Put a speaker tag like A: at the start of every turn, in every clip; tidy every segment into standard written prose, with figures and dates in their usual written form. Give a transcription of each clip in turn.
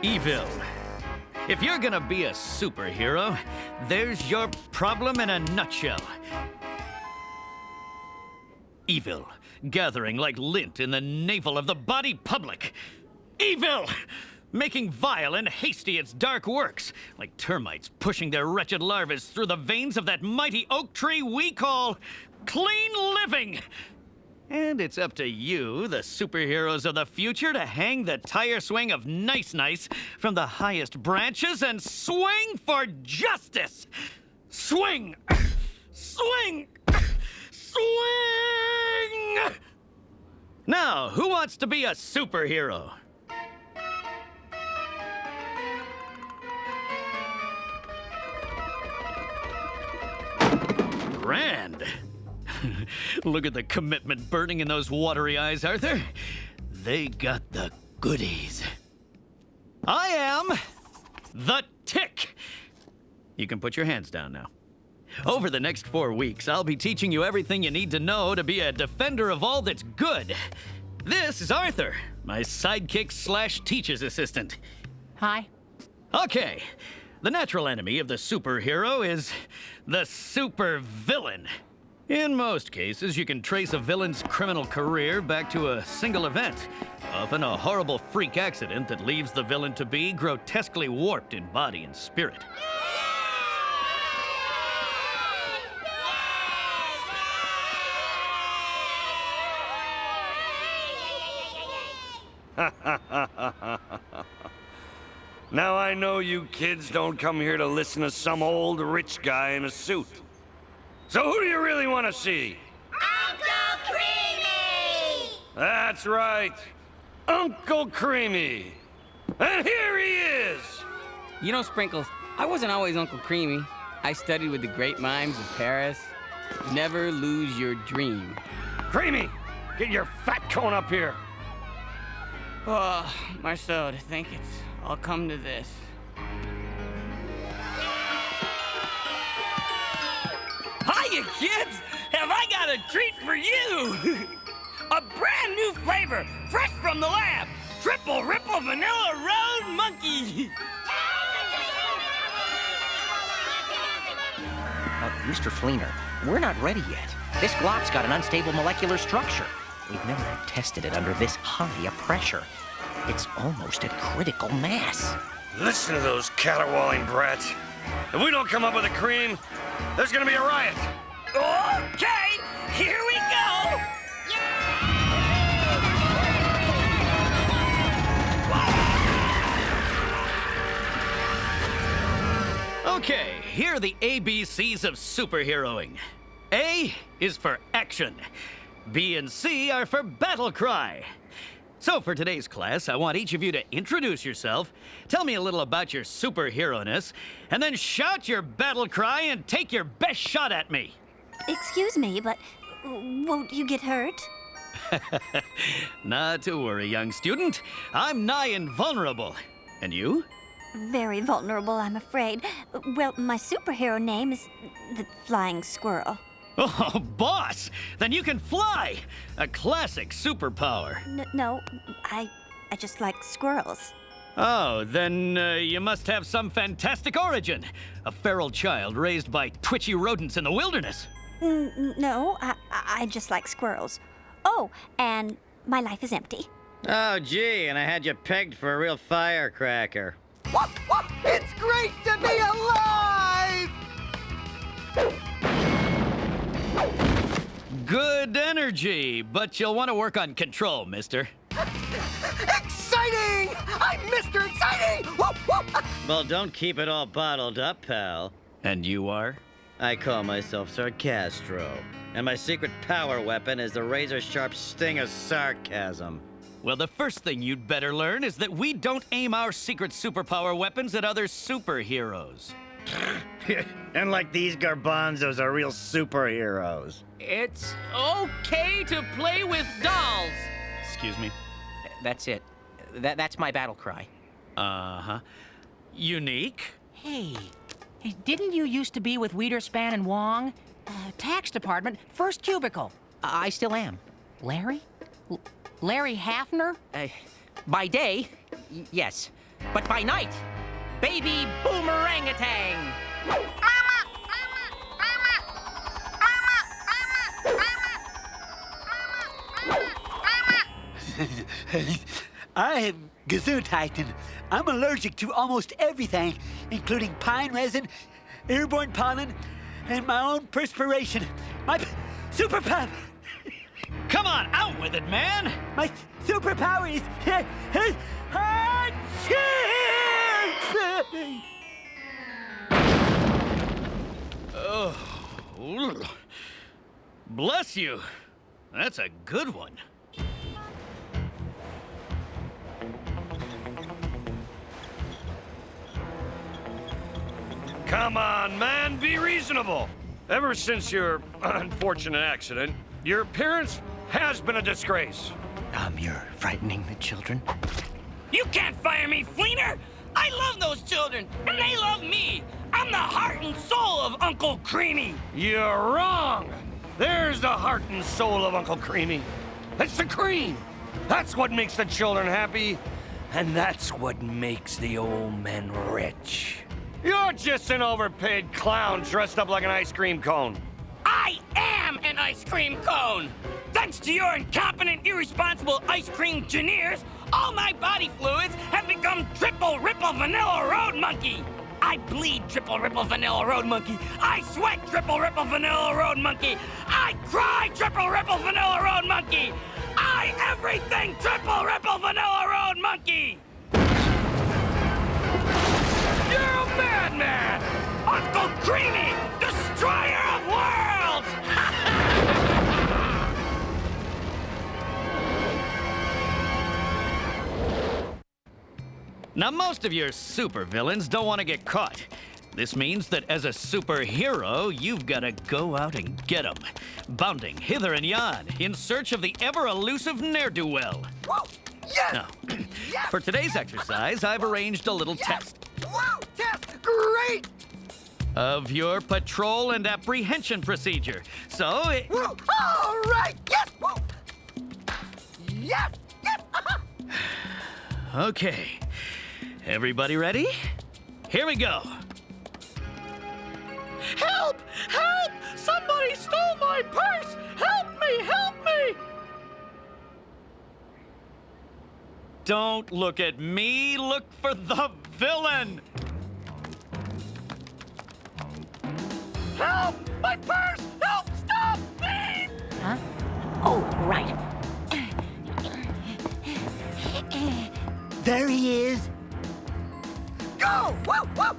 A: Evil. If you're gonna be a superhero, there's your problem in a nutshell. Evil, gathering like lint in the navel of the body public. Evil! Making vile and hasty its dark works, like termites pushing their wretched larvae through the veins of that mighty oak tree we call clean living. And it's up to you, the superheroes of the future, to hang the tire swing of nice-nice from the highest branches and swing for justice! Swing! Swing! Swing! Now, who wants to be a superhero? Grand. Look at the commitment burning in those watery eyes, Arthur. They got the goodies. I am the Tick. You can put your hands down now. Over the next 4 weeks, I'll be teaching you everything you need to know to be a defender of all that's good. This is Arthur, my sidekick / teacher's assistant.
B: Hi.
A: Okay, the natural enemy of the superhero is the supervillain. In most cases, you can trace a villain's criminal career back to a single event, often a horrible freak accident that leaves the villain to be grotesquely warped in body and spirit.
C: Now I know you kids don't come here to listen to some old rich guy in a suit. So who do you really want to see?
D: Uncle Creamy!
C: That's right, Uncle Creamy. And here he is!
B: You know, Sprinkles, I wasn't always Uncle Creamy. I studied with the great mimes of Paris. Never lose your dream.
C: Creamy, get your fat cone up here.
B: Oh, Marceau, to think it's all come to this. Hiya, kids! Have I got a treat for you? A brand new flavor, fresh from the lab. Triple Ripple Vanilla Road Monkey.
E: Mr. Fleener, we're not ready yet. This glop's got an unstable molecular structure. We've never tested it under this high a pressure. It's almost at critical mass.
C: Listen to those caterwauling brats. If we don't come up with a cream, there's gonna be a riot.
B: Okay, here we go.
A: Okay, here are the ABCs of superheroing. A is for action. B and C are for battle cry. So for today's class, I want each of you to introduce yourself, tell me a little about your superhero-ness, and then shout your battle cry and take your best shot at me.
D: Excuse me, but won't you get hurt?
A: Not to worry, young student. I'm nigh invulnerable. And you?
D: Very vulnerable, I'm afraid. Well, my superhero name is the Flying Squirrel.
A: Oh, boss! Then you can fly! A classic superpower.
D: No, I just like squirrels.
A: Oh, then you must have some fantastic origin. A feral child raised by twitchy rodents in the wilderness.
D: No, I just like squirrels. Oh, and my life is empty.
F: Oh, gee, and I had you pegged for a real firecracker.
G: Whoop, whoop! It's great to be alive!
A: Good energy, but you'll want to work on control, mister.
G: Exciting! I'm Mr. Exciting! Whoop, whoop!
F: Well, don't keep it all bottled up, pal.
A: And you are?
F: I call myself Sarcastro, and my secret power weapon is the razor-sharp sting of sarcasm.
A: Well, the first thing you'd better learn is that we don't aim our secret superpower weapons at other superheroes.
F: And like these garbanzos are real superheroes.
B: It's okay to play with dolls.
A: Excuse me?
E: That's it. That's my battle cry.
A: Uh-huh. Unique?
H: Hey, didn't you used to be with Wiederspan and Wong? Tax department, first cubicle.
E: I still am.
H: Larry? Larry Hafner?
E: By day, yes. But by night, baby boomerangatang.
I: I am Gesundheit, and I'm allergic to almost everything, including pine resin, airborne pollen, and my own perspiration. My superpower.
A: Come on, out with it, man!
I: My superpower is.
A: Oh, bless you. That's a good one.
C: Come on, man, be reasonable. Ever since your unfortunate accident, your appearance has been a disgrace.
E: You're frightening the children.
B: You can't fire me, Fleener! I love those children, and they love me! I'm the heart and soul of Uncle Creamy!
C: You're wrong! There's the heart and soul of Uncle Creamy. It's the cream! That's what makes the children happy, and that's what makes the old men rich. You're just an overpaid clown dressed up like an ice cream cone.
B: I am an ice cream cone! Thanks to your incompetent, irresponsible ice cream engineers, all my body fluids have become triple ripple vanilla road monkey! I bleed triple ripple vanilla road monkey! I sweat triple ripple vanilla road monkey! I cry triple ripple vanilla road monkey! I everything triple ripple vanilla road monkey! You're a madman! Uncle Creamy, destroyer of worlds!
A: Now, most of your supervillains don't want to get caught. This means that as a superhero, you've got to go out and get them, bounding hither and yon in search of the ever-elusive ne'er-do-well.
G: Whoa! Yes!
A: Now,
G: Yes!
A: for today's exercise, I've arranged a little test
G: Wow! Test! Great!
A: of your patrol and apprehension procedure. So,
G: Whoa! All right! Yes! Whoa! Yes! Yes!
A: okay. Everybody ready? Here we go. Help! Help! Somebody stole my purse! Help me! Help me! Don't look at me. Look for the villain. Help! My purse! Help! Stop! Thief!
H: Huh? Oh, right.
I: There he is.
G: Go! Whoa! Whoa!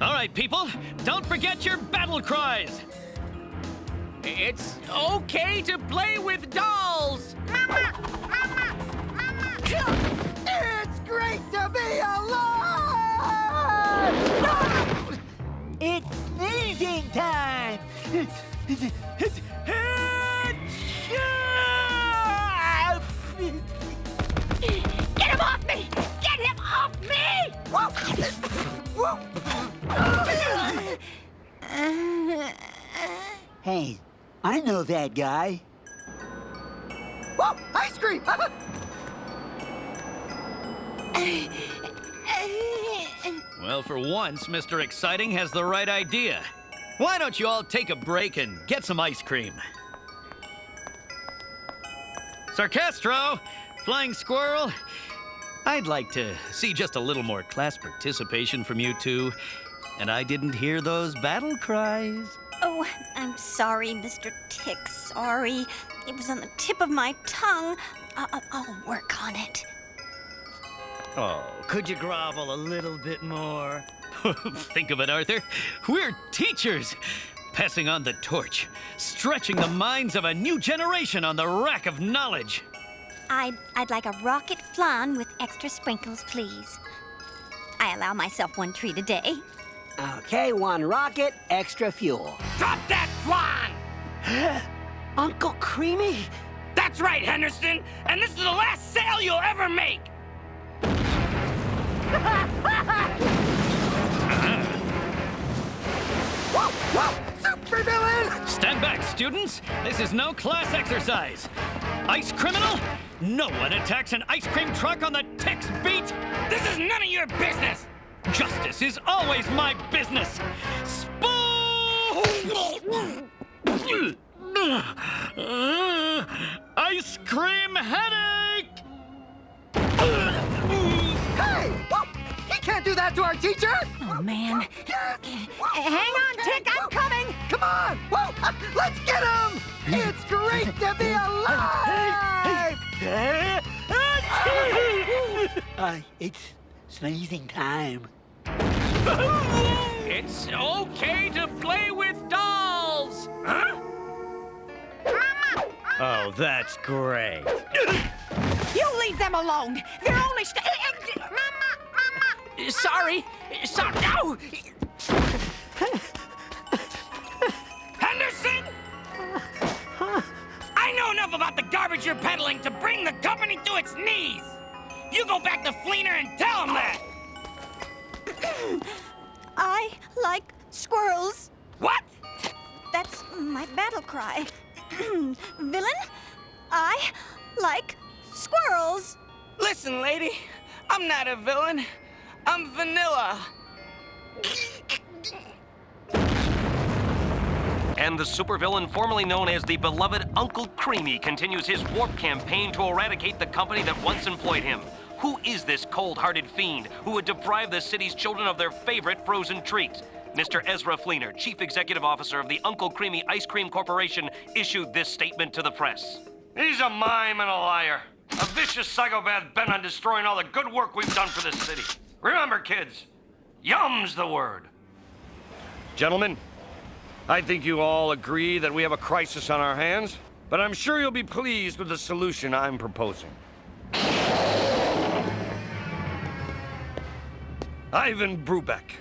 A: All right, people, don't forget your battle cries.
E: It's okay to play with dolls.
G: It's great to be alive!
I: It's sneezing time.
H: Get him off me! Get him off me!
G: Whoa!
I: Hey, I know that guy.
G: Whoa! Ice cream!
A: Well, for once, Mr. Exciting has the right idea. Why don't you all take a break and get some ice cream? Sarcastro, Flying Squirrel, I'd like to see just a little more class participation from you two. And I didn't hear those battle cries.
D: Oh, I'm sorry, Mr. Tick. Sorry. It was on the tip of my tongue. I'll work on it.
F: Oh, could you grovel a little bit more?
A: Think of it, Arthur. We're teachers, passing on the torch, stretching the minds of a new generation on the rack of knowledge.
D: I'd like a rocket flan with extra sprinkles, please. I allow myself one treat a day.
G: Okay, one rocket, extra fuel.
B: Drop that flan!
G: Uncle Creamy?
B: That's right, Henderson, and this is the last sale you'll ever make!
G: Whoa! Whoa! Super supervillain!
A: Stand back, students! This is no class exercise! Ice criminal? No one attacks an ice cream truck on the Tix beat!
B: This is none of your business!
A: Justice is always my business! Ice cream headache!
G: Hey! Whoa! He can't do that to our teacher!
H: Oh, man.
G: Yes!
H: Hang on, Tick, I'm coming!
G: Come on! Whoa! Let's get him! It's great to be alive!
I: It's sneezing time.
C: It's okay to play with dolls! Huh?
F: Oh, that's great.
H: You leave them alone! They're only Mama! Sorry! No!
B: Henderson! I know enough about the garbage you're peddling to bring the company to its knees! You go back to Fleener and tell him that!
D: I like squirrels.
B: What?
D: That's my battle cry. Villain, I like squirrels.
B: Listen, lady, I'm not a villain. I'm vanilla.
C: And the supervillain formerly known as the beloved Uncle Creamy continues his warp campaign to eradicate the company that once employed him. Who is this cold-hearted fiend who would deprive the city's children of their favorite frozen treat? Mr. Ezra Fleener, Chief Executive Officer of the Uncle Creamy Ice Cream Corporation, issued this statement to the press. He's a mime and a liar. A vicious psychopath bent on destroying all the good work we've done for this city. Remember, kids, yum's the word. Gentlemen, I think you all agree that we have a crisis on our hands, but I'm sure you'll be pleased with the solution I'm proposing. Ivan Brubeck,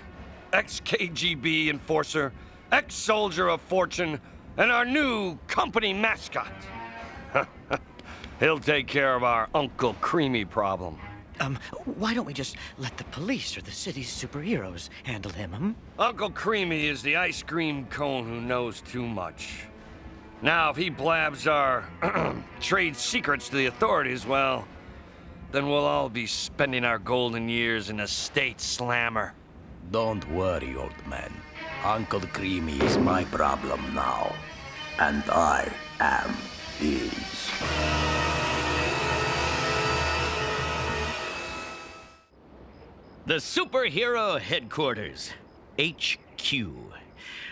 C: ex-KGB enforcer, ex-soldier of fortune, and our new company mascot. He'll take care of our Uncle Creamy problem.
E: Why don't we just let the police or the city's superheroes handle him,
C: Uncle Creamy is the ice cream cone who knows too much. Now, if he blabs our trade secrets to the authorities, well, then we'll all be spending our golden years in a state slammer.
J: Don't worry, old man. Uncle Creamy is my problem now. And I am his.
A: The Superhero Headquarters, HQ.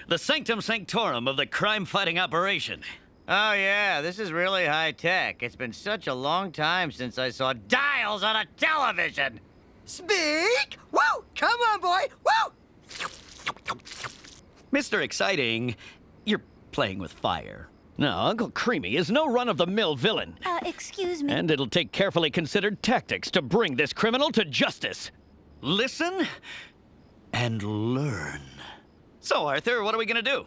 A: The sanctum sanctorum of the crime-fighting operation.
F: Oh, yeah, this is really high tech. It's been such a long time since I saw dials on a television.
G: Speak! Woo! Come on, boy! Woo!
A: Mr. Exciting, you're playing with fire. No, Uncle Creamy is no run-of-the-mill villain.
D: Excuse me.
A: And it'll take carefully considered tactics to bring this criminal to justice. Listen and learn. So, Arthur, what are we gonna do?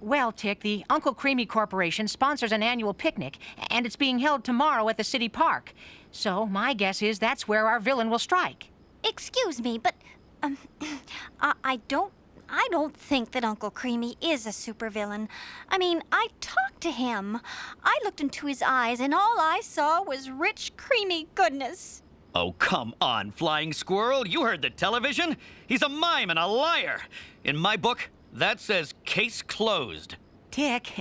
H: Well, Tick, the Uncle Creamy Corporation sponsors an annual picnic, and it's being held tomorrow at the city park. So my guess is that's where our villain will strike.
D: Excuse me, but I don't think that Uncle Creamy is a supervillain. I mean, I talked to him. I looked into his eyes, and all I saw was rich, creamy goodness.
A: Oh, come on, Flying Squirrel. You heard the television. He's a mime and a liar. In my book, that says case closed.
H: Tick,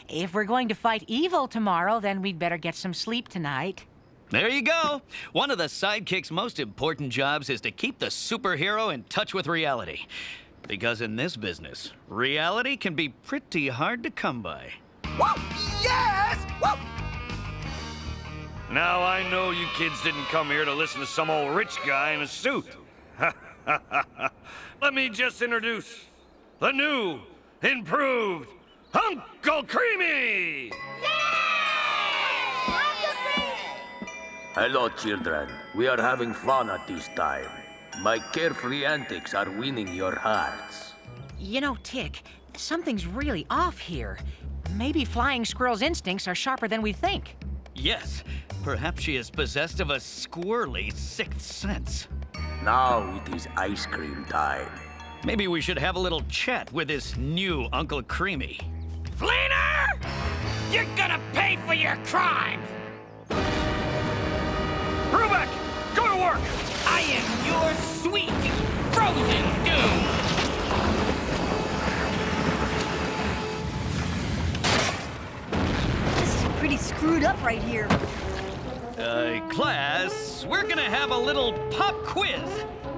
H: if we're going to fight evil tomorrow, then we'd better get some sleep tonight.
A: There you go. One of the sidekick's most important jobs is to keep the superhero in touch with reality. Because in this business, reality can be pretty hard to come by.
G: Woo! Yes! Woo!
C: Now I know you kids didn't come here to listen to some old rich guy in a suit. Let me just introduce the new, improved Uncle Creamy!
J: Hello, children. We are having fun at this time. My carefree antics are winning your hearts.
H: You know, Tick, something's really off here. Maybe Flying Squirrel's instincts are sharper than we think.
A: Yes, perhaps she is possessed of a squirrely sixth sense.
J: Now it is ice cream time.
A: Maybe we should have a little chat with this new Uncle Creamy.
B: Fleener! You're gonna pay for your crime!
C: Brubeck, go to work!
B: I am your sweet, frozen doom!
D: This is pretty screwed up right here.
A: Class, we're gonna have a little pop quiz.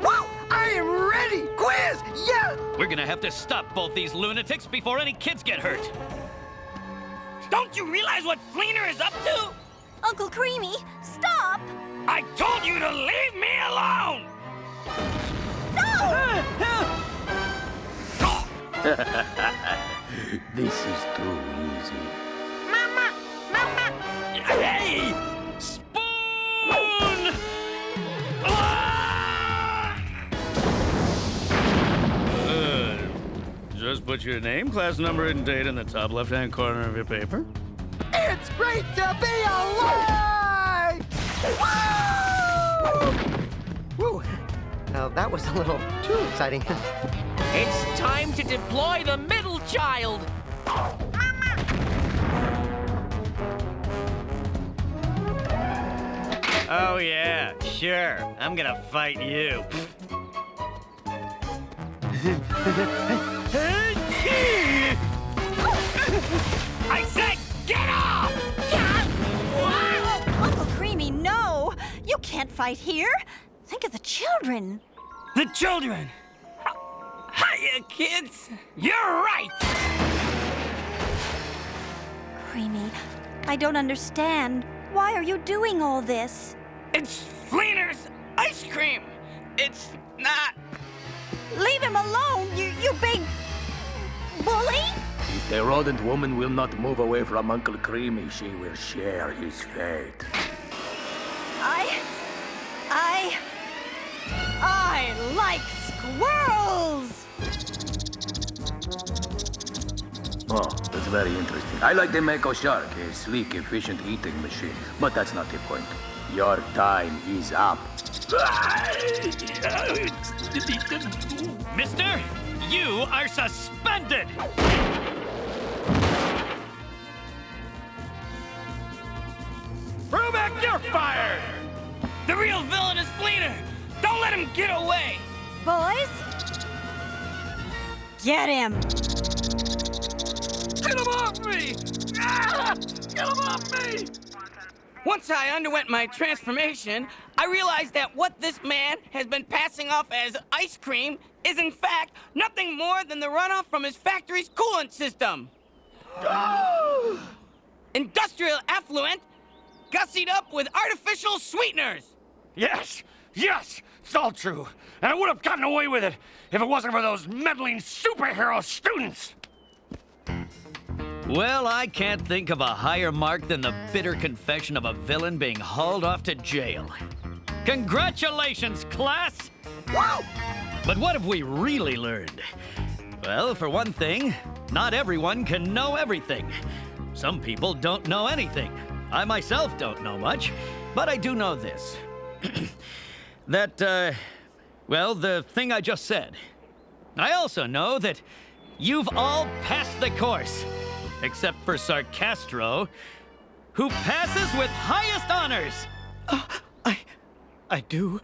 G: Woo! I am ready! Quiz! Yeah!
A: We're gonna have to stop both these lunatics before any kids get hurt.
B: Don't you realize what Fleener is up to?
D: Uncle Creamy, stop!
B: I told you to leave me alone!
J: This is too easy.
B: Hey!
A: Spoon! Just put your name, class number, and date in the top left-hand corner of your paper.
G: It's great to be alive! Woo! Woo! Now, that was a little too exciting.
E: It's time to deploy the middle child.
F: Oh, yeah, sure. I'm gonna fight you.
B: I said get off!
D: Uncle Creamy, no! You can't fight here. Think of the children.
B: The children! Hiya, kids! You're right!
D: Creamy, I don't understand. Why are you doing all this?
B: It's Fleener's ice cream! It's not...
D: Leave him alone, you big bully!
J: If the rodent woman will not move away from Uncle Creamy, she will share his fate.
D: I like squirrels!
J: Oh, that's very interesting. I like the Mako Shark, a sleek, efficient eating machine. But that's not the point. Your time is up.
A: Mister, you are suspended!
C: Brubeck, you're fired!
B: The real villain is Fleener! Don't let him get away!
D: Boys, get him!
C: Get him off me! Ah! Get him off me!
B: Once I underwent my transformation, I realized that what this man has been passing off as ice cream is in fact nothing more than the runoff from his factory's coolant system. Industrial effluent gussied up with artificial sweeteners.
C: Yes, yes, it's all true. And I would have gotten away with it if it wasn't for those meddling superhero students.
A: Well, I can't think of a higher mark than the bitter confession of a villain being hauled off to jail. Congratulations, class!
G: Woo!
A: But what have we really learned? Well, for one thing, not everyone can know everything. Some people don't know anything. I myself don't know much, but I do know this. Well, the thing I just said. I also know that you've all passed the course, except for Sarcastro, who passes with highest honors.
I: I do.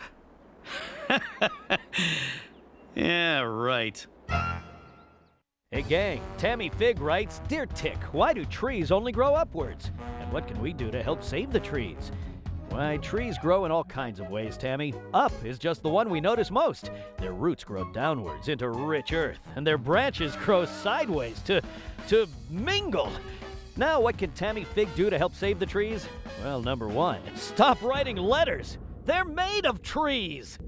A: Yeah, right.
K: Hey gang, Tammy Fig writes, Dear Tick, why do trees only grow upwards? And what can we do to help save the trees? Why, trees grow in all kinds of ways, Tammy. Up is just the one we notice most. Their roots grow downwards into rich earth, and their branches grow sideways to mingle. Now, what can Tammy Fig do to help save the trees? Well, number one, stop writing letters. They're made of trees.